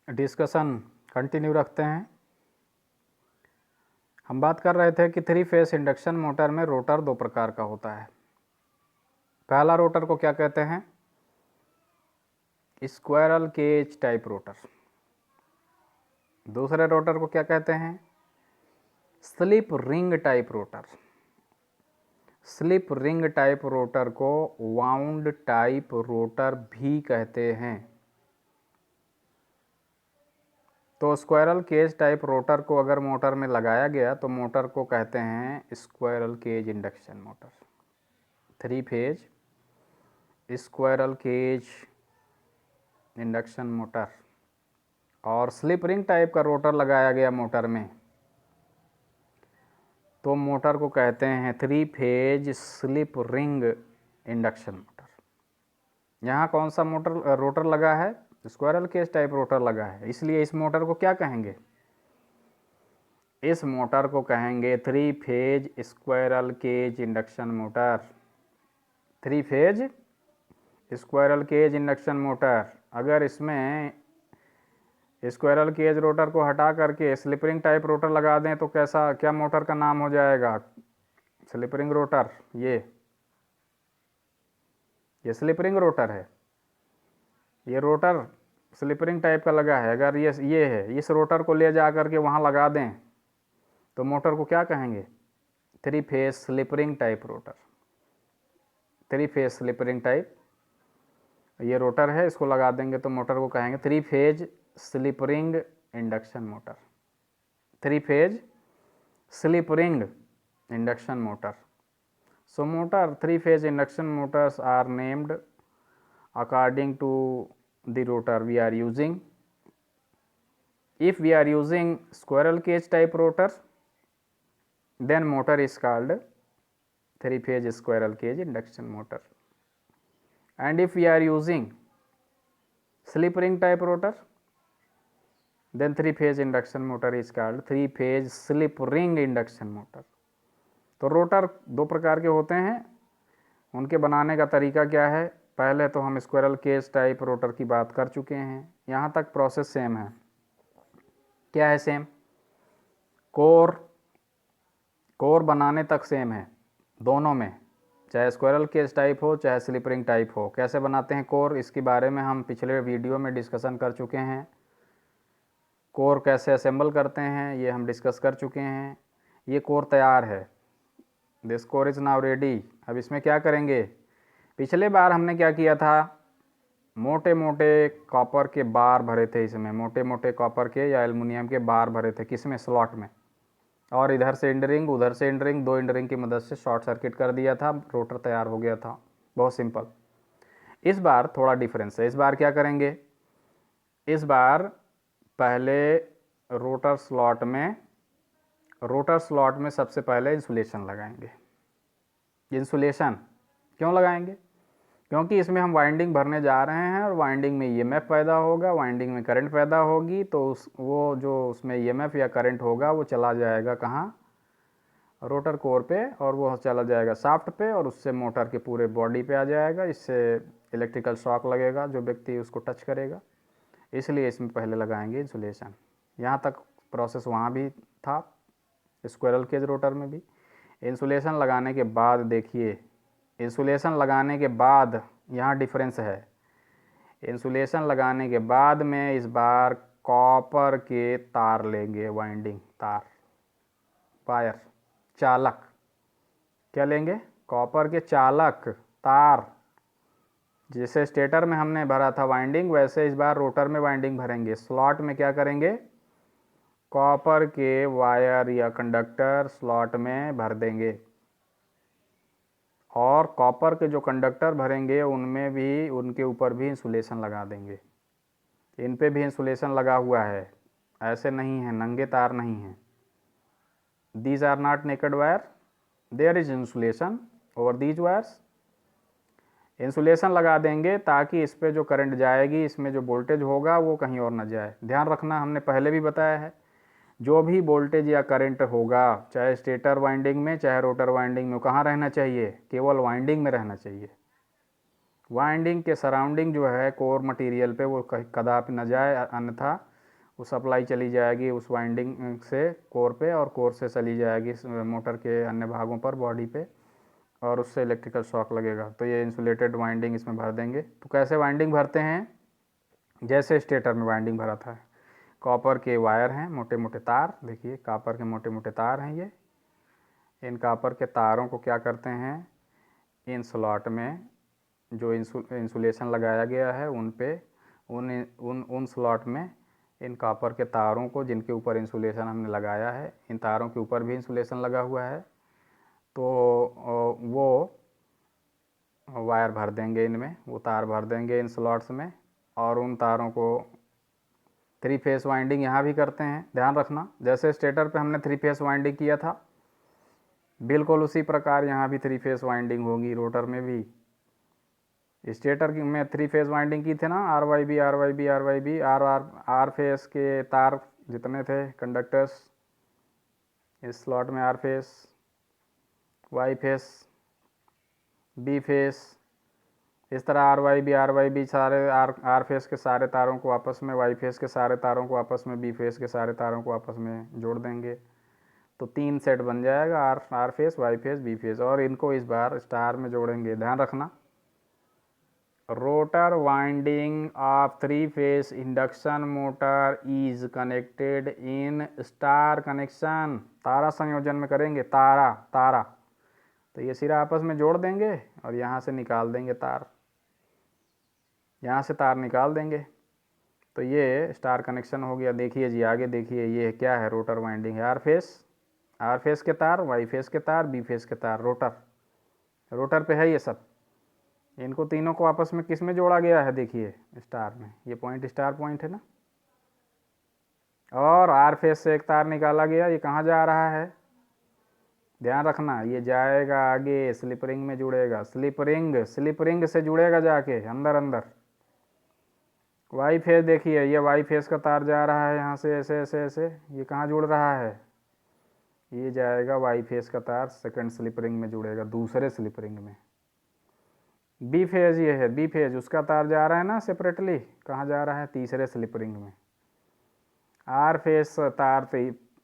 Discussion continue रखते हैं। हम बात कर रहे थे कि 3 फेस इंडक्शन मोटर में रोटर 2 प्रकार का होता है। पहला रोटर को क्या कहते हैं? Squirrel cage type rotor. दूसरे रोटर को क्या कहते हैं? Slip ring type rotor. Slip ring type rotor को वाउंड टाइप रोटर भी कहते हैं। तो स्क्वायरल केज टाइप रोटर को अगर मोटर में लगाया गया तो मोटर को कहते हैं squirrel cage induction motor. 3 phase squirrel cage induction motor. और स्लिप रिंग टाइप का रोटर लगाया गया मोटर में तो मोटर को कहते हैं 3 phase slip ring induction motor. यहाँ कौन सा रोटर लगा है? स्क्वायरल केज टाइप रोटर लगा है, इसलिए इस मोटर को क्या कहेंगे? इस मोटर को कहेंगे 3 phase squirrel cage induction motor. 3 phase squirrel cage induction motor. अगर इसमें स्क्वायरल केज रोटर को हटा करके स्लिप रिंग टाइप रोटर लगा दें तो क्या मोटर का नाम हो जाएगा? Slip ring rotor. ये स्लिप रिंग रोटर है। ये रोटर स्लिप रिंग टाइप का लगा है। अगर ये है, इस रोटर को ले जा करके वहाँ लगा दें तो मोटर को क्या कहेंगे? 3 phase slip ring type rotor. 3 phase slip ring type ये रोटर है, इसको लगा देंगे तो मोटर को कहेंगे 3 phase slip ring induction motor. 3 phase slip ring induction motor. So motor 3 phase induction motors are named according to the rotor we are using. If we are using squirrel cage type rotor, then motor is called 3 phase squirrel cage induction motor. And if we are using slip ring type rotor, then 3 phase induction motor is called 3 phase slip ring induction motor. तो rotor 2 प्रकार के होते हैं। उनके बनाने का तरीका क्या है? पहले तो हम स्क्वायरल केज टाइप रोटर की बात कर चुके हैं। यहाँ तक प्रोसेस सेम है। क्या है सेम? कोर बनाने तक सेम है दोनों में, चाहे स्क्वायरल केज टाइप हो चाहे स्लिप रिंग टाइप हो। कैसे बनाते हैं कोर, इसके बारे में हम पिछले वीडियो में डिस्कशन कर चुके हैं। कोर कैसे असेंबल करते हैं ये हम डिस्कस कर चुके हैं। ये कोर तैयार है। This core is now ready. अब इसमें क्या करेंगे? पिछले बार हमने क्या किया था? मोटे मोटे कॉपर के बार भरे थे इसमें, मोटे मोटे कॉपर के या एल्युमिनियम के बार भरे थे। किसमें? स्लॉट में। और इधर से इंडरिंग उधर से इंडरिंग, 2 इंडरिंग की मदद से शॉर्ट सर्किट कर दिया था, रोटर तैयार हो गया था। बहुत सिंपल। इस बार थोड़ा डिफरेंस है। इस बार क्या करेंगे? इस बार पहले रोटर स्लॉट में सबसे पहले इंसुलेशन लगाएंगे। इंसुलेशन क्यों लगाएंगे? क्योंकि इसमें हम वाइंडिंग भरने जा रहे हैं और वाइंडिंग में ईएमएफ पैदा होगा, वाइंडिंग में करंट पैदा होगी। तो वो जो उसमें ईएमएफ या करंट होगा वो चला जाएगा कहाँ? रोटर कोर पे, और वो चला जाएगा शाफ्ट पे और उससे मोटर के पूरे बॉडी पे आ जाएगा। इससे इलेक्ट्रिकल शॉक लगेगा जो व्यक्ति उसको टच करेगा, इसलिए इसमें पहले लगाएंगे इंसुलेशन। यहाँ तक प्रोसेस वहाँ भी था, स्क्वायरल केज रोटर में भी। इंसुलेशन लगाने के बाद देखिए, इंसुलेशन लगाने के बाद यहाँ डिफरेंस है। इंसुलेशन लगाने के बाद में इस बार कॉपर के तार लेंगे, वाइंडिंग तार, वायर, चालक। क्या लेंगे? कॉपर के चालक तार। जैसे स्टेटर में हमने भरा था वाइंडिंग, वैसे इस बार रोटर में वाइंडिंग भरेंगे। स्लॉट में क्या करेंगे? कॉपर के वायर या कंडक्टर स्लॉट में भर देंगे। और कॉपर के जो कंडक्टर भरेंगे उनमें भी, उनके ऊपर भी इंसुलेशन लगा देंगे। इन पे भी इंसुलेशन लगा हुआ है, ऐसे नहीं है, नंगे तार नहीं है। These are not naked wire, there is insulation over these wires. Insulation लगा देंगे ताकि इस पर जो करंट जाएगी, इसमें जो वोल्टेज होगा वो कहीं और ना जाए। ध्यान रखना, हमने पहले भी बताया है, जो भी वोल्टेज या करंट होगा, चाहे स्टेटर वाइंडिंग में चाहे रोटर वाइंडिंग में, कहाँ रहना चाहिए? केवल वाइंडिंग में रहना चाहिए। वाइंडिंग के सराउंडिंग जो है कोर मटेरियल पे वो कदापि न जाए, अन्यथा वो सप्लाई चली जाएगी उस वाइंडिंग से कोर पे, और कोर से चली जाएगी मोटर के अन्य भागों पर, बॉडी पे, और उससे इलेक्ट्रिकल शॉक लगेगा। तो ये इंसुलेटेड वाइंडिंग इसमें भर देंगे। तो कैसे वाइंडिंग भरते हैं, जैसे स्टेटर में वाइंडिंग भरा था। कॉपर के वायर हैं, मोटे मोटे तार, देखिए कॉपर के मोटे मोटे तार हैं ये। इन कॉपर के तारों को क्या करते हैं, इन स्लॉट में जो इंसुलेशन लगाया गया है उन पे, उन स्लॉट में इन कॉपर के तारों को, जिनके ऊपर इंसुलेशन हमने लगाया है, इन तारों के ऊपर भी इंसुलेशन लगा हुआ है, तो वो वायर भर देंगे इनमें, वो तार भर देंगे इन स्लॉट्स में। और उन तारों को 3 फेस वाइंडिंग यहाँ भी करते हैं, ध्यान रखना। जैसे स्टेटर पे हमने 3 फेस वाइंडिंग किया था, बिल्कुल उसी प्रकार यहाँ भी 3 फेस वाइंडिंग होगी रोटर में भी। स्टेटर की में 3 फेस वाइंडिंग की थी ना, R Y B R Y B R Y B, R phase के तार जितने थे कंडक्टर्स इस स्लॉट में, R phase, Y phase, B phase, इस तरह आर वाई बी सारे आर फेस के सारे तारों को आपस में, वाई फेस के सारे तारों को आपस में, बी फेस के सारे तारों को आपस में जोड़ देंगे। तो 3 सेट बन जाएगा, R phase, Y phase, B phase, और इनको इस बार स्टार में जोड़ेंगे। ध्यान रखना, rotor winding of 3 phase induction motor is connected in star connection. तारा संयोजन में करेंगे, तारा तारा, तो ये सिरा आपस में जोड़ देंगे और यहाँ से निकाल देंगे तार, यहाँ से तार निकाल देंगे। तो ये स्टार कनेक्शन हो गया। देखिए जी आगे देखिए, ये क्या है, रोटर वाइंडिंग है, आर फेस के तार, वाई फेस के तार, बी फेस के तार, रोटर पे है ये सब। इनको तीनों को आपस में किस में जोड़ा गया है, देखिए स्टार में, ये पॉइंट स्टार पॉइंट है ना। और आर फेस से एक तार निकाला गया, ये कहाँ जा रहा है, ध्यान रखना, ये जाएगा आगे स्लिप रिंग में जुड़ेगा, स्लिप रिंग से जुड़ेगा जाके अंदर अंदर। वाई फेस देखिए, ये वाई फेस का तार जा रहा है यहाँ से ऐसे ऐसे ऐसे, ये कहाँ जुड़ रहा है, ये जाएगा वाई फेस का तार सेकंड स्लिप रिंग में जुड़ेगा, दूसरे स्लिप रिंग में। बी फेज ये है, बी फेज, उसका तार जा रहा है ना सेपरेटली, कहाँ जा रहा है, तीसरे स्लिप रिंग में। आर फेस तार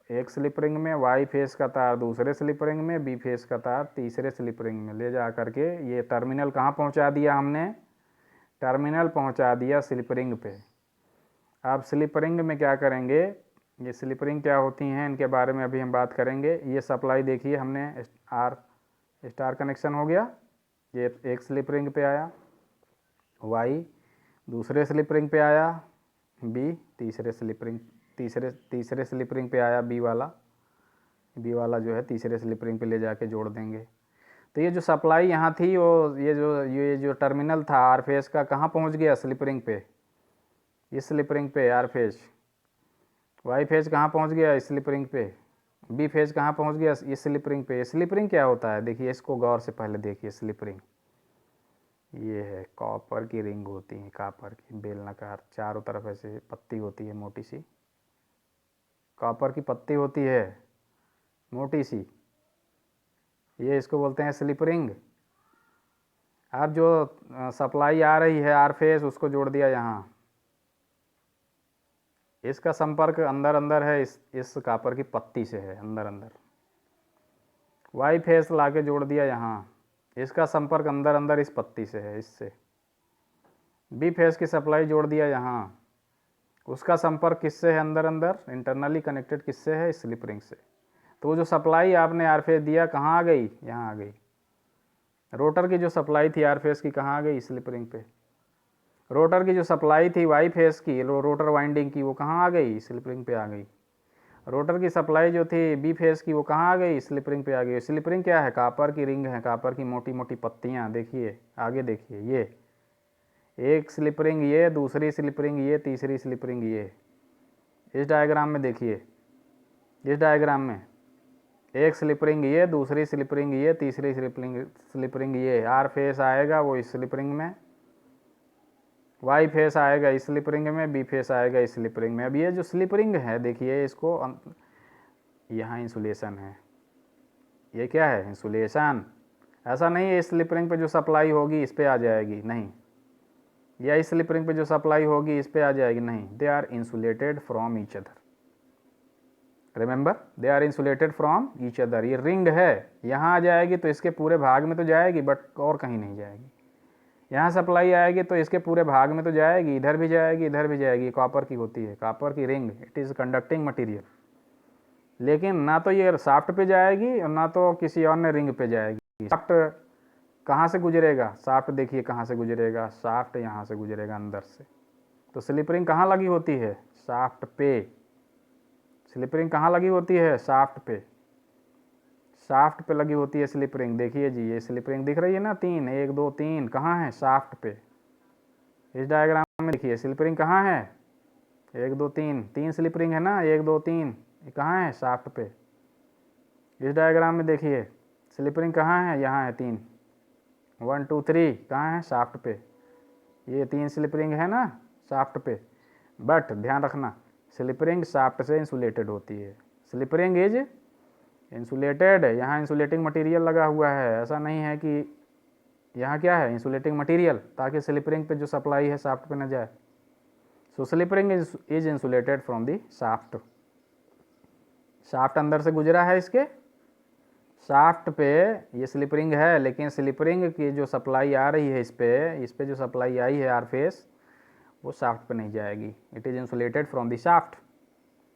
एक स्लिप रिंग में, वाई फेस का तार दूसरे स्लिप रिंग में, बी फेस का तार तीसरे स्लिप रिंग में। ले जा करके ये टर्मिनल कहाँ पहुँचा दिया हमने, टर्मिनल पहुँचा दिया स्लिप रिंग पे। अब स्लिप रिंग में क्या करेंगे, ये स्लिप रिंग क्या होती हैं इनके बारे में अभी हम बात करेंगे। ये सप्लाई देखिए हमने, आर स्टार कनेक्शन हो गया, ये एक स्लिप रिंग पे आया, वाई दूसरे स्लिप रिंग पे आया, बी तीसरे स्लिप रिंग पे आया, बी वाला जो है तीसरे स्लिप रिंग पे ले जाके जोड़ देंगे। तो ये जो सप्लाई यहाँ थी, वो ये जो टर्मिनल था आर फेस का, कहाँ पहुँच गया, स्लिप रिंग पे, इस स्लिप रिंग पे आर फेज। वाई फेज कहाँ पहुँच गया, इस स्लिप रिंग पे। बी फेज कहाँ पहुँच गया, इस स्लिप रिंग पे। स्लिप रिंग क्या होता है, देखिए इसको गौर से पहले देखिए। स्लिप रिंग ये है, कॉपर की रिंग होती है, कॉपर की बेलनाकार, चारों तरफ ऐसे पत्ती होती है मोटी सी, कॉपर की पत्ती होती है मोटी सी, ये इसको बोलते हैं स्लिप रिंग। अब जो सप्लाई आ रही है आर फेस, उसको जोड़ दिया यहाँ, इसका संपर्क अंदर अंदर है, इस कॉपर की पत्ती से है अंदर अंदर। वाई फेस लाके जोड़ दिया यहाँ, इसका संपर्क अंदर अंदर इस पत्ती से है, इससे। बी फेस की सप्लाई जोड़ दिया यहाँ, उसका संपर्क किससे है, अंदर अंदर इंटरनली कनेक्टेड किससे है, इस स्लिप रिंग से। तो वो जो सप्लाई आपने आर फेस दिया कहाँ आ गई, यहाँ आ गई। रोटर की जो सप्लाई थी आर फेस की कहाँ आ गई, स्लिप रिंग पे। रोटर की जो सप्लाई थी वाई फेस की, रोटर वाइंडिंग की, वो कहाँ आ गई, स्लिप रिंग पे आ गई। रोटर की सप्लाई जो थी बी फेस की, वो कहाँ आ गई, स्लिप रिंग पे आ गई। स्लिप रिंग क्या है, कॉपर की रिंग है, कॉपर की मोटी मोटी पत्तियाँ। देखिए आगे देखिए, ये एक स्लिप रिंग, ये दूसरी स्लिप रिंग, ये तीसरी स्लिप रिंग, ये इस डायग्राम में देखिए, इस डायग्राम में एक स्लिप रिंग, ये दूसरी स्लिप रिंग, ये तीसरी स्लिप रिंग, ये आर फेस आएगा वो इस स्लिप रिंग में, वाई फेस आएगा इस स्लिप रिंग में, बी फेस आएगा इस स्लिप रिंग में। अब ये जो स्लिप रिंग है देखिए, इसको यहाँ इंसुलेशन है, ये क्या है, इंसुलेशन। ऐसा नहीं है इस स्लिप रिंग पे जो सप्लाई होगी इस पे आ जाएगी, नहीं, या इस स्लिप रिंग पे जो सप्लाई होगी इस पे आ जाएगी, नहीं, they are insulated from each other. Remember, they are insulated from each other. ये रिंग है, यहाँ आ जाएगी तो इसके पूरे भाग में तो जाएगी बट और कहीं नहीं जाएगी। यहाँ सप्लाई आएगी तो इसके पूरे भाग में तो जाएगी, इधर भी जाएगी इधर भी जाएगी। कॉपर की होती है, कॉपर की ring, it is conducting material. लेकिन ना तो ये शाफ्ट पे जाएगी और ना तो किसी अन्य रिंग पे जाएगी। शाफ्ट कहाँ से गुजरेगा? शाफ्ट देखिए कहाँ से गुजरेगा, शाफ्ट यहाँ से गुजरेगा अंदर से। तो स्लिप रिंग कहाँ लगी होती है? शाफ्ट पे। स्लिप रिंग कहाँ लगी होती है? शाफ्ट पे। शाफ्ट पे लगी होती है स्लिप रिंग। देखिए जी, ये स्लिप रिंग दिख रही है ना, 3, 1 2 3, कहाँ है? शाफ्ट पे। इस डायग्राम में देखिए स्लिप रिंग कहाँ है? 1 2 3, 3 स्लिप रिंग है ना, 1 2 3, ये कहाँ है? शाफ्ट पे। इस डायग्राम में देखिए स्लिप रिंग कहाँ है? यहाँ है 3, 1 2 3, कहाँ है? शाफ्ट पे। ये 3 स्लिप रिंग है ना शाफ्ट पे। बट ध्यान रखना, स्लिप रिंग शाफ्ट से इंसुलेटेड होती है। स्लिप रिंग इज इंसुलेटेड, यहाँ इंसुलेटिंग मटेरियल लगा हुआ है। ऐसा नहीं है कि यहाँ क्या है? इंसुलेटिंग मटेरियल, ताकि स्लिप रिंग पे जो सप्लाई है शाफ्ट पे न जाए। So slip ring is insulated from the shaft. Shaft अंदर से गुजरा है इसके, शाफ्ट पे ये स्लिप रिंग है, लेकिन स्लिप रिंग की जो सप्लाई आ रही है इस पे जो सप्लाई आई है आर फेस, वो शाफ्ट पे नहीं जाएगी। It is insulated from the shaft.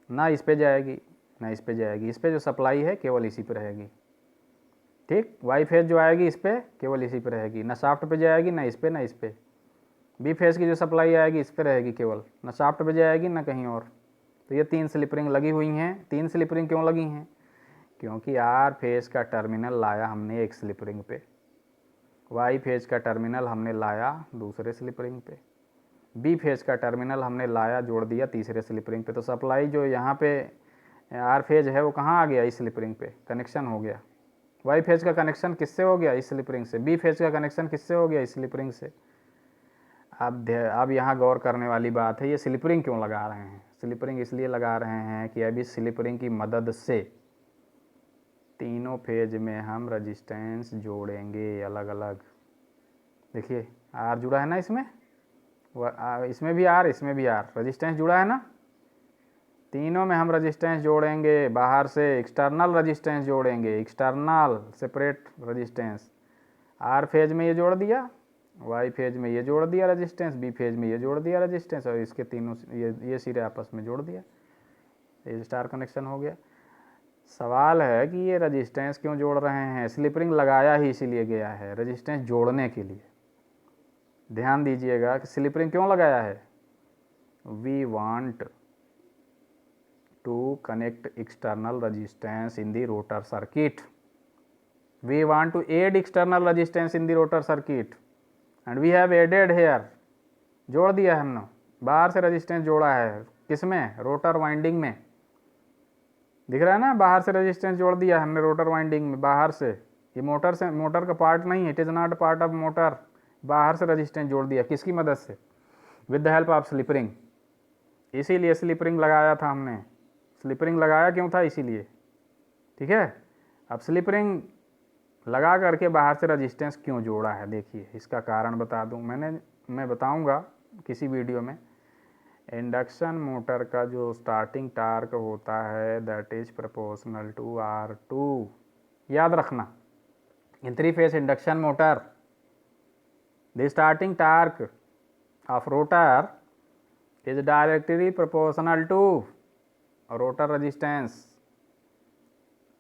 ना इस पे जाएगी ना इस पे जाएगी। इस पे जो सप्लाई है केवल इसी पे रहेगी। ठीक, वाई फेज जो आएगी इस पे केवल इसी पे रहेगी, ना शाफ्ट पे जाएगी ना इस पे ना इस पे। बी फेज की जो सप्लाई आएगी इस पे रहेगी केवल, ना शाफ्ट पे जाएगी ना कहीं और। तो ये 3 स्लिप रिंग लगी हुई हैं। 3 स्लिप रिंग क्यों लगी हैं? क्योंकि आर फेज का टर्मिनल लाया हमने एक स्लिप रिंग पे, वाई फेज का टर्मिनल हमने लाया दूसरे स्लिप रिंग पे, बी फेज का टर्मिनल हमने लाया जोड़ दिया तीसरे स्लिप रिंग पे। तो सप्लाई जो यहाँ पे आर फेज है वो कहाँ आ गया? इस स्लिप रिंग पे कनेक्शन हो गया। वाई फेज का कनेक्शन किससे हो गया? इस स्लिप रिंग से। बी फेज का कनेक्शन किससे हो गया? इस स्लिप रिंग से। अब यहाँ गौर करने वाली बात है, ये स्लिप रिंग क्यों लगा रहे हैं? स्लिप रिंग इसलिए लगा रहे हैं कि अब इस स्लिप रिंग की मदद से तीनों फेज में हम रजिस्टेंस जोड़ेंगे अलग अलग। देखिए आर जुड़ा है ना इसमें, इसमें भी आर, इसमें भी आर, रजिस्टेंस जुड़ा है ना। तीनों में हम रजिस्टेंस जोड़ेंगे, बाहर से एक्सटर्नल रजिस्टेंस जोड़ेंगे, external separate resistance. R phase में ये जोड़ दिया, वाई फेज में ये जोड़ दिया रजिस्टेंस, बी फेज में ये जोड़ दिया रजिस्टेंस, और इसके तीनों ये सिरे आपस में जोड़ दिया, ये स्टार कनेक्शन हो गया। सवाल है कि ये रजिस्टेंस क्यों जोड़ रहे हैं? स्लिप रिंग लगाया ही इसीलिए गया है, रजिस्टेंस जोड़ने के लिए। ध्यान दीजिएगा कि स्लिप रिंग क्यों लगाया है। We want to connect external resistance in the rotor circuit. We want to add external resistance in the rotor circuit and we have added here. जोड़ दिया है हमने, बाहर से रजिस्टेंस जोड़ा है। किसमें? रोटर वाइंडिंग में। दिख रहा है ना, बाहर से रजिस्टेंस जोड़ दिया हमने रोटर वाइंडिंग में, बाहर से। ये मोटर से, मोटर का पार्ट नहीं है, it is not part of motor. बाहर से रजिस्टेंस जोड़ दिया, किसकी मदद से? With the help of slip ring. इसीलिए स्लिप रिंग लगाया था हमने। स्लिप रिंग लगाया क्यों था? इसीलिए। ठीक है, अब स्लिप रिंग लगा करके बाहर से रजिस्टेंस क्यों जोड़ा है, देखिए इसका कारण बता दूं। मैं बताऊंगा किसी वीडियो में। इंडक्शन मोटर का जो स्टार्टिंग टार्क होता है that is proportional to R2। याद रखना, in 3 phase induction motor the starting torque of rotor is directly proportional to rotor resistance.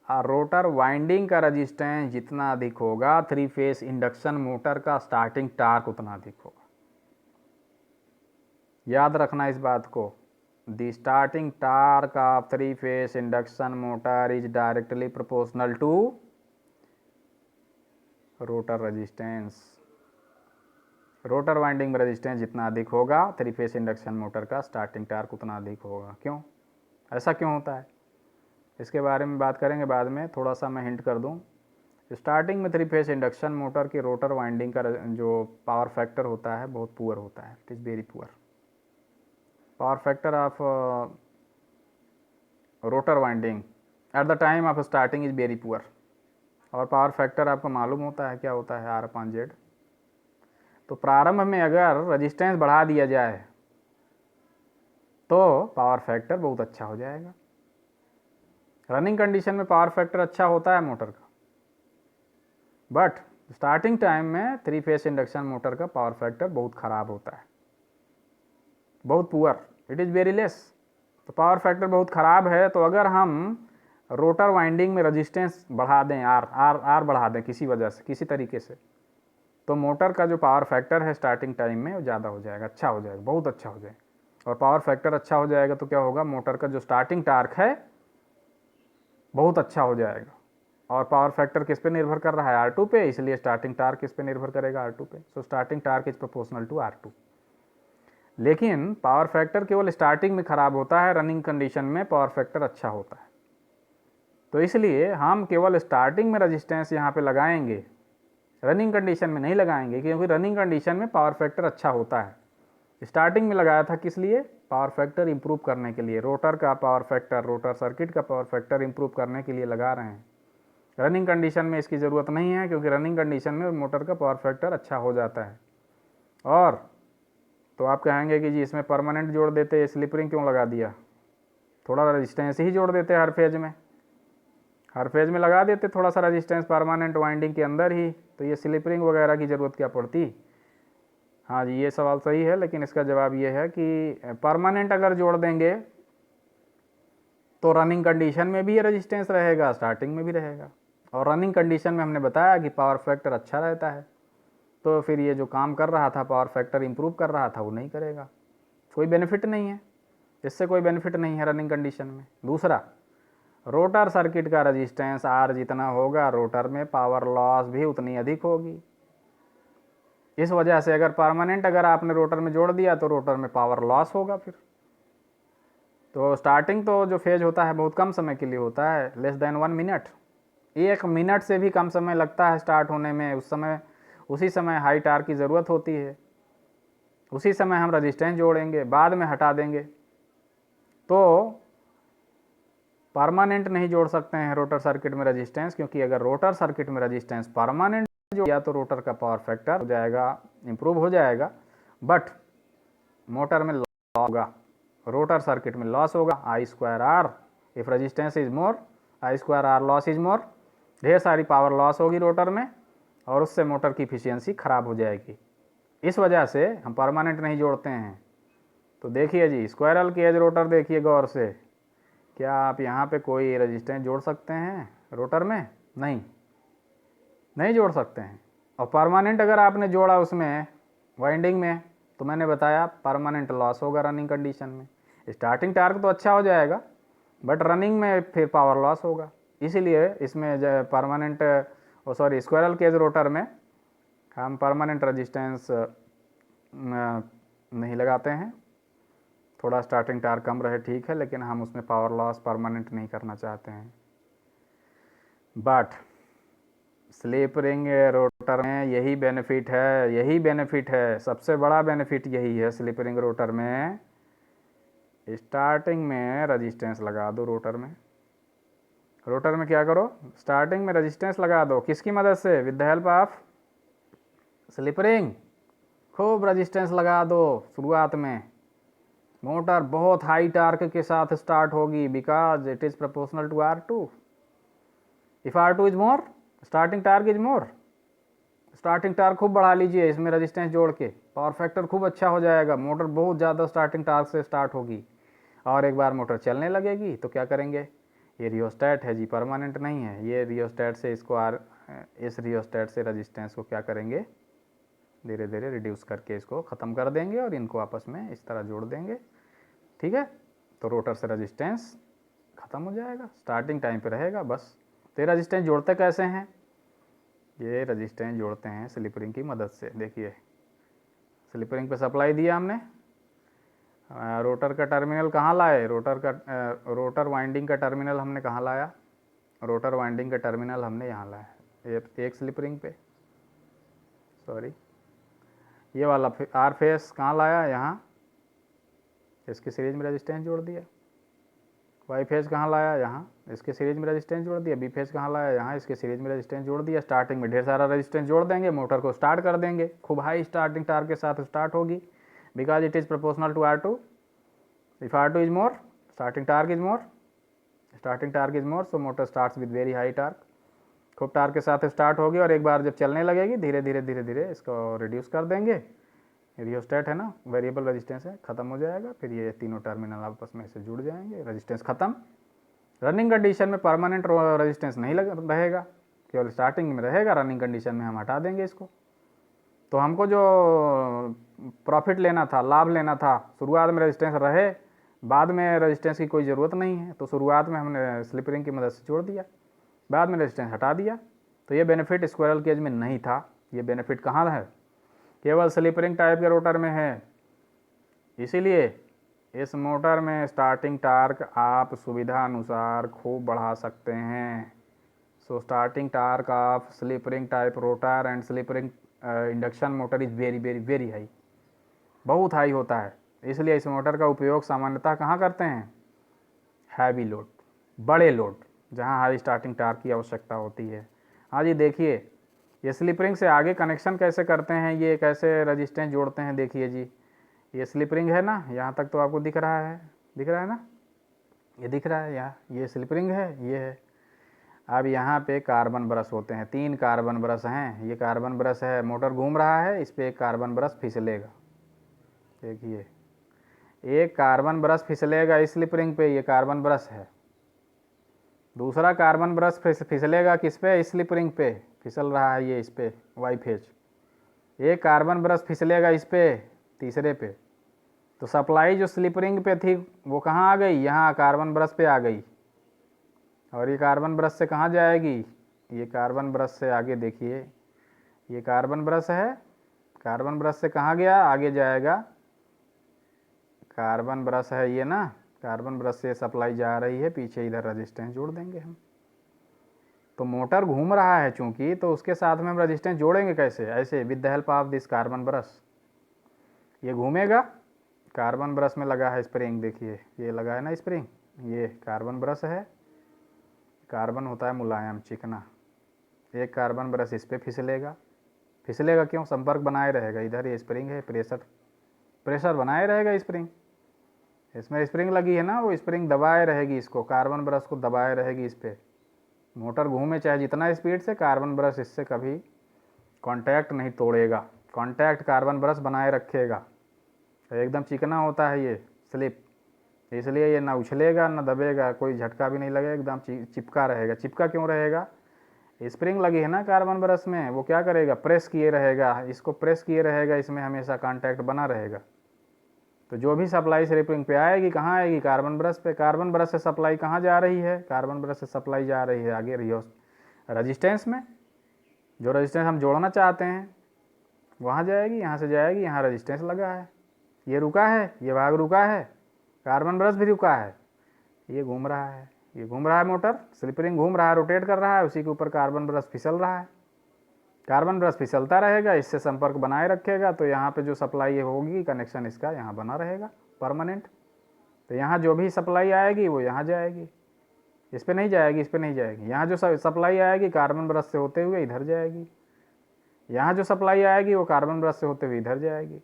और रोटर वाइंडिंग का रजिस्टेंस जितना अधिक होगा 3 फेज इंडक्शन मोटर का स्टार्टिंग टार्क उतना अधिक होगा। याद रखना इस बात को। The starting torque of 3 phase induction motor is directly proportional to rotor resistance. Rotor winding में रजिस्टेंस जितना अधिक होगा 3 फेज इंडक्शन मोटर का स्टार्टिंग टार्क उतना अधिक होगा। क्यों? ऐसा क्यों होता है, इसके बारे में बात करेंगे बाद में। थोड़ा सा मैं हिंट कर दूं। स्टार्टिंग में 3 फेज इंडक्शन मोटर की रोटर वाइंडिंग का जो पावर फैक्टर होता है बहुत पुअर होता है, it is very poor. Power factor of rotor winding at the time of starting is very poor. और पावर फैक्टर आपको मालूम होता है क्या होता है? R/Z। तो प्रारंभ में अगर रजिस्टेंस बढ़ा दिया जाए तो पावर फैक्टर बहुत अच्छा हो जाएगा। रनिंग कंडीशन में पावर फैक्टर अच्छा होता है मोटर का, बट स्टार्टिंग टाइम में 3 फेज इंडक्शन मोटर का पावर फैक्टर बहुत ख़राब होता है, बहुत poor, it is very less. तो पावर फैक्टर बहुत ख़राब है, तो अगर हम रोटर वाइंडिंग में रजिस्टेंस बढ़ा दें, आर बढ़ा दें किसी वजह से, किसी तरीके से, तो मोटर का जो पावर फैक्टर है स्टार्टिंग टाइम में वो ज़्यादा हो जाएगा, अच्छा हो जाएगा, बहुत अच्छा हो जाएगा। और पावर फैक्टर अच्छा हो जाएगा तो क्या होगा, मोटर का जो स्टार्टिंग टार्क है बहुत अच्छा हो जाएगा। और पावर फैक्टर किस पे निर्भर कर रहा है, R2 पे, इसलिए स्टार्टिंग टार्क किस पे निर्भर करेगा, R2 पे। So starting torque is proportional to R2। लेकिन पावर फैक्टर केवल स्टार्टिंग में ख़राब होता है, रनिंग कंडीशन में पावर फैक्टर अच्छा होता है। तो इसलिए हम केवल स्टार्टिंग में रजिस्टेंस यहाँ पे लगाएंगे, रनिंग कंडीशन में नहीं लगाएंगे, क्योंकि रनिंग कंडीशन में पावर फैक्टर अच्छा होता है। स्टार्टिंग में लगाया था किस लिए, पावर फैक्टर इंप्रूव करने के लिए, रोटर का पावर फैक्टर, रोटर सर्किट का पावर फैक्टर इंप्रूव करने के लिए लगा रहे हैं। रनिंग कंडीशन में इसकी ज़रूरत नहीं है, क्योंकि रनिंग कंडीशन में मोटर का पावर फैक्टर अच्छा हो जाता है। और तो आप कहेंगे कि जी इसमें परमानेंट जोड़ देते, स्लिप रिंग क्यों लगा दिया, थोड़ा रेजिस्टेंस ही जोड़ देते हर फेज में, हर फेज में लगा देते थोड़ा सा रेजिस्टेंस परमानेंट वाइंडिंग के अंदर ही, तो ये स्लिप रिंग वगैरह की ज़रूरत क्या पड़ती। हाँ जी, ये सवाल सही है, लेकिन इसका जवाब ये है कि परमानेंट अगर जोड़ देंगे तो रनिंग कंडीशन में भी ये रेजिस्टेंस रहेगा, स्टार्टिंग में भी रहेगा। और रनिंग कंडीशन में हमने बताया कि पावर फैक्टर अच्छा रहता है, तो फिर ये जो काम कर रहा था, पावर फैक्टर इंप्रूव कर रहा था, वो नहीं करेगा, कोई बेनिफिट नहीं है, इससे कोई बेनिफिट नहीं है रनिंग कंडीशन में। दूसरा, रोटर सर्किट का रेजिस्टेंस आर जितना होगा, रोटर में पावर लॉस भी उतनी अधिक होगी। इस वजह से अगर परमानेंट अगर आपने रोटर में जोड़ दिया तो रोटर में पावर लॉस होगा फिर। तो स्टार्टिंग तो जो फेज होता है बहुत कम समय के लिए होता है, लेस देन 1 मिनट, 1 मिनट से भी कम समय लगता है स्टार्ट होने में। उसी समय हाई टार्क की ज़रूरत होती है, उसी समय हम रजिस्टेंस जोड़ेंगे, बाद में हटा देंगे। तो परमानेंट नहीं जोड़ सकते हैं रोटर सर्किट में रजिस्टेंस, क्योंकि अगर रोटर सर्किट में रजिस्टेंस परमानेंट जोड़ दिया तो रोटर का पावर फैक्टर हो जाएगा, इंप्रूव हो जाएगा, बट मोटर में लॉस होगा, रोटर सर्किट में लॉस होगा, I²R। If resistance is more, I²R loss is more, ढेर सारी पावर लॉस होगी रोटर में, और उससे मोटर की इफिशियंसी खराब हो जाएगी। इस वजह से हम परमानेंट नहीं जोड़ते हैं। तो देखिए जी, स्क्वायरल केज रोटर देखिए गौर से, क्या आप यहाँ पे कोई रेजिस्टेंस जोड़ सकते हैं रोटर में, नहीं जोड़ सकते हैं। और परमानेंट अगर आपने जोड़ा उसमें वाइंडिंग में, तो मैंने बताया परमानेंट लॉस होगा रनिंग कंडीशन में। स्टार्टिंग टार्क तो अच्छा हो जाएगा, बट रनिंग में फिर पावर लॉस होगा। इसीलिए इसमें परमानेंट स्क्वायरल केज रोटर में हम परमानेंट रेजिस्टेंस नहीं लगाते हैं। थोड़ा स्टार्टिंग टार्क कम रहे ठीक है, लेकिन हम उसमें पावर लॉस परमानेंट नहीं करना चाहते हैं। बट स्लिप रिंग रोटर में यही बेनिफिट है, सबसे बड़ा बेनिफिट यही है स्लिप रिंग रोटर में। स्टार्टिंग में रेजिस्टेंस लगा दो रोटर में क्या करो, स्टार्टिंग में रेजिस्टेंस लगा दो, किसकी मदद से, with the help of slip ring. खूब रेजिस्टेंस लगा दो शुरुआत में, मोटर बहुत हाई टार्क के साथ स्टार्ट होगी, because it is proportional to R2। If R2 is more, starting torque is more. Starting torque खूब बढ़ा लीजिए इसमें रेजिस्टेंस जोड़ के, पावर फैक्टर खूब अच्छा हो जाएगा, मोटर बहुत ज़्यादा स्टार्टिंग टार्क से स्टार्ट होगी। और एक बार मोटर चलने लगेगी तो क्या करेंगे, ये रियोस्टेट है जी, परमानेंट नहीं है, ये रियोस्टेट से इस रियोस्टेट से रेजिस्टेंस को क्या करेंगे, धीरे धीरे रिड्यूस करके इसको ख़त्म कर देंगे और इनको आपस में इस तरह जोड़ देंगे, ठीक है। तो रोटर से रेजिस्टेंस ख़त्म हो जाएगा, स्टार्टिंग टाइम पे रहेगा बस। तो ये रेजिस्टेंस जोड़ते कैसे हैं, ये रेजिस्टेंस जोड़ते हैं स्लिप रिंग की मदद से। देखिए स्लिप रिंग पे सप्लाई दिया हमने, रोटर का टर्मिनल कहाँ लाए, रोटर वाइंडिंग का टर्मिनल हमने कहाँ लाया, रोटर वाइंडिंग का टर्मिनल हमने यहाँ लाया, एक स्लिप रिंग पे, सॉरी ये वाला आर फेस कहाँ लाया, यहाँ, इसकी सीरीज में रेजिस्टेंस जोड़ दिया। वाई फेज कहाँ लाया, यहाँ इसके सीरीज में रेजिस्टेंस जोड़ दिया। बी फेज कहाँ लाया, यहाँ इसके सीरीज में रेजिस्टेंस जोड़ दिया। स्टार्टिंग में ढेर सारा रेजिस्टेंस जोड़ देंगे, मोटर को स्टार्ट कर देंगे, खूब हाई स्टार्टिंग टार्क के साथ स्टार्ट होगी, because it is proportional to R2। If R2 is more, starting torque is more, so motor starts with very high torque. खूब टार्क के साथ स्टार्ट होगी और एक बार जब चलने लगेगी धीरे धीरे इसको रिड्यूस कर देंगे। रियोस्टेट है ना, वेरिएबल रेजिस्टेंस है, ख़त्म हो जाएगा, फिर ये तीनों टर्मिनल आपस में से जुड़ जाएंगे, रेजिस्टेंस ख़त्म। रनिंग कंडीशन में परमानेंट रेजिस्टेंस नहीं रहेगा, केवल स्टार्टिंग में रहेगा, रनिंग कंडीशन में हम हटा देंगे इसको। तो हमको जो प्रॉफिट लेना था, लाभ लेना था, शुरुआत में रेजिस्टेंस रहे, बाद में रेजिस्टेंस की कोई ज़रूरत नहीं है, तो शुरुआत में हमने स्लिप रिंग की मदद से जोड़ दिया, बाद में रेजिस्टेंस हटा दिया। तो ये बेनिफिट स्क्विरल केज में नहीं था। ये बेनिफिट कहाँ है, केवल स्लिप रिंग टाइप के रोटर में है। इसीलिए इस मोटर में स्टार्टिंग टार्क आप सुविधा अनुसार खूब बढ़ा सकते हैं। सो starting torque of slip ring type rotor and slip ring induction motor is very very very high, बहुत हाई होता है। इसलिए इस मोटर का उपयोग सामान्यतः कहाँ करते हैं, हैवी लोड, बड़े लोड, जहाँ हाई स्टार्टिंग टार्क की आवश्यकता होती है। हाँ जी, देखिए ये स्लिप रिंग से आगे कनेक्शन कैसे करते हैं, ये कैसे रेजिस्टेंस जोड़ते हैं। देखिए जी, ये स्लिप रिंग है ना, यहाँ तक तो आपको दिख रहा है ना, ये दिख रहा है यहाँ, ये स्लिप रिंग है, ये है। अब यहाँ पे कार्बन ब्रश होते हैं, 3 कार्बन ब्रश हैं, ये कार्बन ब्रश है, मोटर घूम रहा है, इस पर एक कार्बन ब्रश फिसलेगा। देखिए एक कार्बन ब्रश फिसलेगा इस स्लिप रिंग पे, ये कार्बन ब्रश है। दूसरा कार्बन ब्रश फिसलेगा किस पे, इस स्लिप रिंग पे फिसल रहा है, ये इस पे वाई फेज। एक कार्बन ब्रश फिसलेगा इस पे, तीसरे पे। तो सप्लाई जो स्लिप रिंग पे थी वो कहाँ आ गई, यहाँ कार्बन ब्रश पे आ गई। और ये कार्बन ब्रश से कहाँ जाएगी, ये कार्बन ब्रश से आगे देखिए, ये कार्बन ब्रश है, कार्बन ब्रश से कहाँ गया, आगे जाएगा। कार्बन ब्रश है ये ना, कार्बन ब्रश से सप्लाई जा रही है, पीछे इधर रेजिस्टेंस जोड़ देंगे हम। तो मोटर घूम रहा है चूंकि, तो उसके साथ में हम रेजिस्टेंस जोड़ेंगे कैसे, ऐसे with the help of this carbon brush. ये घूमेगा, कार्बन ब्रश में लगा है स्प्रिंग, देखिए ये लगा है ना स्प्रिंग, ये कार्बन ब्रश है। कार्बन होता है मुलायम चिकना, एक कार्बन ब्रश इस पर फिसलेगा क्यों, संपर्क बनाए रहेगा, इधर ये स्प्रिंग है, प्रेशर बनाए रहेगा स्प्रिंग, इसमें स्प्रिंग लगी है ना, वो स्प्रिंग दबाए रहेगी इसको, कार्बन ब्रश को दबाए रहेगी इस पर। मोटर घूमे चाहे जितना स्पीड से, कार्बन ब्रश इससे कभी कांटेक्ट नहीं तोड़ेगा, कांटेक्ट कार्बन ब्रश बनाए रखेगा। तो एकदम चिकना होता है ये स्लिप, इसलिए ये ना उछलेगा ना दबेगा, कोई झटका भी नहीं लगेगा, एकदम चिपका रहेगा। चिपका क्यों रहेगा, स्प्रिंग लगी है ना कार्बन ब्रश में, वो क्या करेगा, प्रेस किए रहेगा, इसको प्रेस किए रहेगा, इसमें हमेशा कांटेक्ट बना रहेगा। तो जो भी सप्लाई स्लिप रिंग पे आएगी, कहाँ आएगी, कार्बन ब्रश पे। कार्बन ब्रश से सप्लाई कहाँ जा रही है, कार्बन ब्रश से सप्लाई जा रही है आगे रजिस्टेंस में, जो रजिस्टेंस हम जोड़ना चाहते हैं वहाँ जाएगी, यहाँ से जाएगी, यहाँ रजिस्टेंस लगा है, ये रुका है, ये भाग रुका है, कार्बन ब्रश भी रुका है, ये घूम रहा है, ये घूम रहा है, मोटर स्लिप रिंग घूम रहा है, रोटेट कर रहा है, उसी के ऊपर कार्बन ब्रश फिसल रहा है। कार्बन ब्रश फिसलता रहेगा, इससे संपर्क बनाए रखेगा, तो यहाँ पे जो सप्लाई होगी, कनेक्शन इसका यहाँ बना रहेगा परमानेंट। तो यहाँ जो भी सप्लाई आएगी वो यहाँ जाएगी, इस पर नहीं जाएगी, इस पर नहीं जाएगी। यहाँ जो सप्लाई आएगी कार्बन ब्रश से होते हुए इधर जाएगी, यहाँ जो सप्लाई आएगी वो कार्बन ब्रश से होते हुए इधर जाएगी।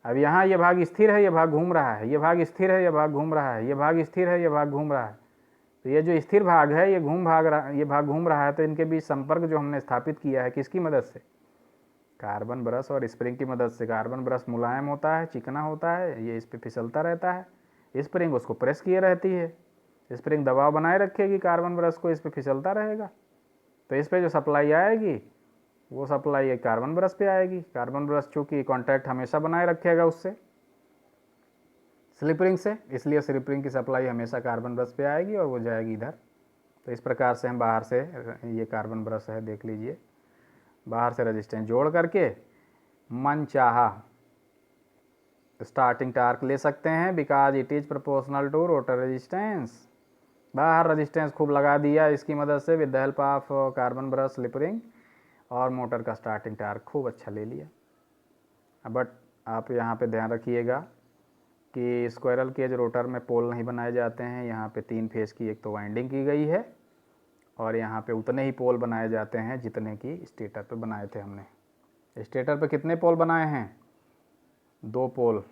अब यहाँ ये भाग स्थिर है, ये भाग घूम रहा है, ये भाग स्थिर है, ये भाग घूम रहा है, ये भाग स्थिर है, ये भाग घूम रहा है। तो ये जो स्थिर भाग है ये भाग घूम रहा है, तो इनके बीच संपर्क जो हमने स्थापित किया है किसकी मदद से, कार्बन ब्रश और स्प्रिंग की मदद से। कार्बन ब्रश मुलायम होता है, चिकना होता है, ये इस पर फिसलता रहता है, स्प्रिंग उसको प्रेस किए रहती है, स्प्रिंग दबाव बनाए रखेगी कार्बन ब्रश को, इस पर फिसलता रहेगा। तो इस पर जो सप्लाई आएगी वो सप्लाई कार्बन ब्रश पे आएगी। कार्बन ब्रश चूँकि कॉन्टैक्ट हमेशा बनाए रखेगा उससे स्लिप रिंग से, इसलिए स्लिप रिंग की सप्लाई हमेशा कार्बन ब्रश पे आएगी और वो जाएगी इधर। तो इस प्रकार से हम बाहर से, ये कार्बन ब्रश है देख लीजिए, बाहर से रेजिस्टेंस जोड़ करके मन चाहा स्टार्टिंग टार्क ले सकते हैं, because it is proportional to rotor resistance. बाहर रेजिस्टेंस खूब लगा दिया इसकी मदद से with the help of carbon brush slip ring, और मोटर का स्टार्टिंग टार्क खूब अच्छा ले लिया। बट आप यहाँ पे ध्यान रखिएगा, कि स्क्वायरल केज रोटर में पोल नहीं बनाए जाते हैं। यहाँ पे 3 फेस की एक तो वाइंडिंग की गई है और यहाँ पे उतने ही पोल बनाए जाते हैं जितने की स्टेटर पे बनाए थे हमने। स्टेटर पे कितने पोल बनाए हैं? 2 पोल,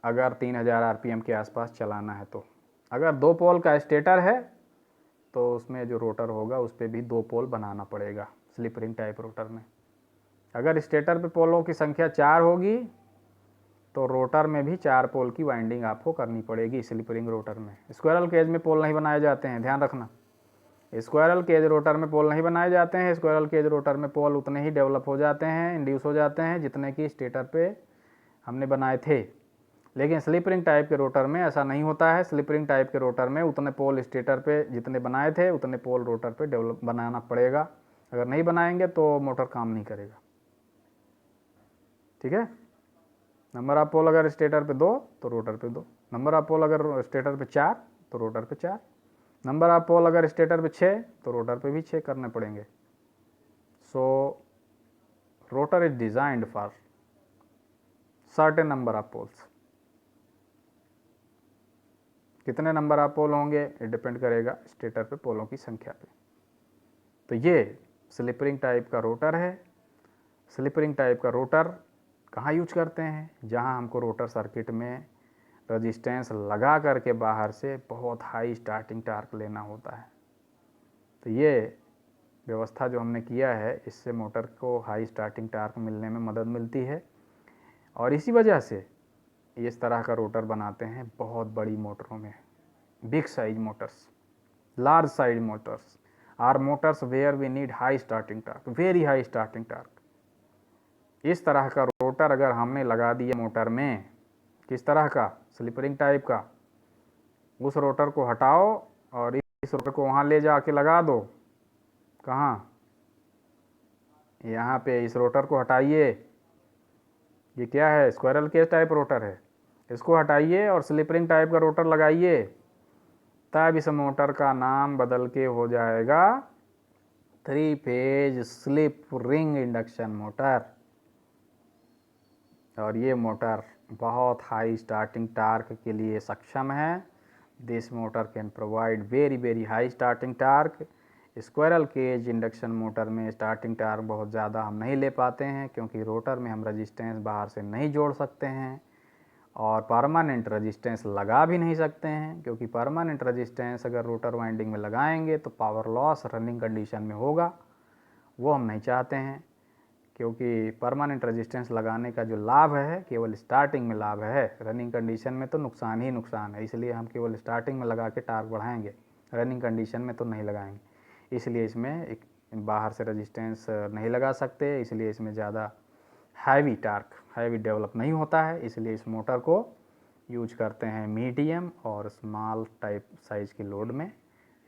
अगर 3000 आरपीएम के आसपास चलाना है तो। अगर 2 पोल का स्टेटर है तो उसमें जो रोटर होगा उस पर भी 2 पोल बनाना पड़ेगा स्लिप रिंग टाइप रोटर में। अगर स्टेटर पे पोलों की संख्या 4 होगी तो रोटर में भी 4 पोल की वाइंडिंग आपको करनी पड़ेगी स्लिप रिंग रोटर में। स्क्वायरल केज में पोल नहीं बनाए जाते हैं, ध्यान रखना। स्क्वायरल केज रोटर में पोल नहीं बनाए जाते हैं। स्क्वायरल केज रोटर में पोल उतने ही डेवलप हो जाते हैं, इंड्यूस हो जाते हैं जितने कि स्टेटर पे हमने बनाए थे। लेकिन स्लिप रिंग टाइप के रोटर में ऐसा नहीं होता है। स्लिप रिंग टाइप के रोटर में उतने पोल स्टेटर पे जितने बनाए थे उतने पोल रोटर पे डेवलप बनाना पड़ेगा। अगर नहीं बनाएंगे तो मोटर काम नहीं करेगा। ठीक है। नंबर ऑफ पोल अगर स्टेटर पे 2 तो रोटर पे 2, नंबर ऑफ पोल अगर स्टेटर पे 4 तो रोटर पे 4, नंबर ऑफ पोल अगर स्टेटर पे 6 तो रोटर पे भी 6 करने पड़ेंगे। So rotor is designed for certain number of poles. कितने नंबर ऑफ पोल होंगे ये डिपेंड करेगा स्टेटर पे पोलों की संख्या पे। तो ये स्लिप रिंग टाइप का रोटर है। स्लिप रिंग टाइप का रोटर कहाँ यूज करते हैं? जहाँ हमको रोटर सर्किट में रजिस्टेंस लगा करके बाहर से बहुत हाई स्टार्टिंग टार्क लेना होता है। तो ये व्यवस्था जो हमने किया है इससे मोटर को हाई स्टार्टिंग टार्क मिलने में मदद मिलती है और इसी वजह से इस तरह का रोटर बनाते हैं बहुत बड़ी मोटरों में। Big size motors, large size motors are motors where we need high starting torque, very high starting torque. इस तरह का रोटर अगर हमने लगा दिया मोटर में, किस तरह का? स्लिप रिंग टाइप का, उस रोटर को हटाओ और इस रोटर को वहाँ ले जाके लगा दो। कहाँ? यहाँ पे इस रोटर को हटाइए। ये क्या है? स्क्वायरल केज टाइप रोटर है। इसको हटाइए और स्लिप रिंग टाइप का रोटर लगाइए, तब इस मोटर का नाम बदल के हो जाएगा 3 phase slip ring induction motor. और ये मोटर बहुत हाई स्टार्टिंग टार्क के लिए सक्षम है। This motor can provide very high starting torque. Squirrel cage induction motor में स्टार्टिंग टार्क बहुत ज़्यादा हम नहीं ले पाते हैं क्योंकि रोटर में हम रजिस्टेंस बाहर से नहीं जोड़ सकते हैं और परमानेंट रजिस्टेंस लगा भी नहीं सकते हैं, क्योंकि परमानेंट रजिस्टेंस अगर रोटर वाइंडिंग में लगाएंगे तो पावर लॉस रनिंग कंडीशन में होगा, वो हम नहीं चाहते हैं। क्योंकि परमानेंट रेजिस्टेंस लगाने का जो लाभ है केवल स्टार्टिंग में लाभ है, रनिंग कंडीशन में तो नुकसान ही नुकसान है। इसलिए हम केवल स्टार्टिंग में लगा के टार्क बढ़ाएंगे, रनिंग कंडीशन में तो नहीं लगाएंगे। इसलिए इसमें एक बाहर से रेजिस्टेंस नहीं लगा सकते, इसलिए इसमें ज़्यादा हैवी टार्क, हैवी डेवलप नहीं होता है। इसलिए इस मोटर को यूज करते हैं मीडियम और स्मॉल टाइप साइज़ की लोड में।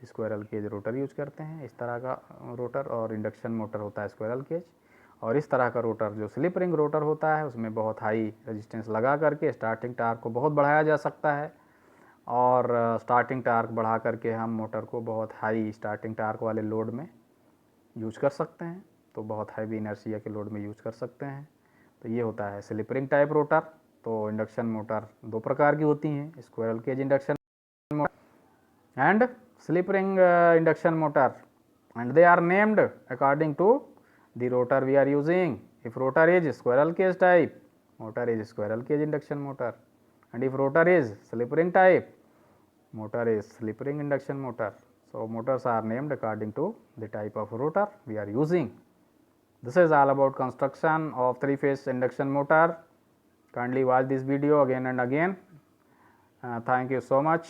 स्क्वायरल केज रोटर यूज करते हैं, इस तरह का रोटर। और इंडक्शन मोटर होता है स्क्वायरल केज। और इस तरह का रोटर जो स्लिप रिंग रोटर होता है उसमें बहुत हाई रेजिस्टेंस लगा करके स्टार्टिंग टार्क को बहुत बढ़ाया जा सकता है और स्टार्टिंग टार्क बढ़ा करके हम मोटर को बहुत हाई स्टार्टिंग टार्क वाले लोड में यूज कर सकते हैं, तो बहुत हैवी इनर्शिया के लोड में यूज कर सकते हैं। तो ये होता है स्लिप रिंग टाइप रोटर। तो इंडक्शन मोटर 2 प्रकार की होती हैं, squirrel cage induction motor and slip ring induction motor, and they are named according to the rotor we are using. If rotor is squirrel cage type, motor is squirrel cage induction motor, and if rotor is slip ring type, motor is slip ring induction motor. So motors are named according to the type of rotor we are using. This is all about construction of 3-phase induction motor. Kindly watch this video again and again. Thank you so much.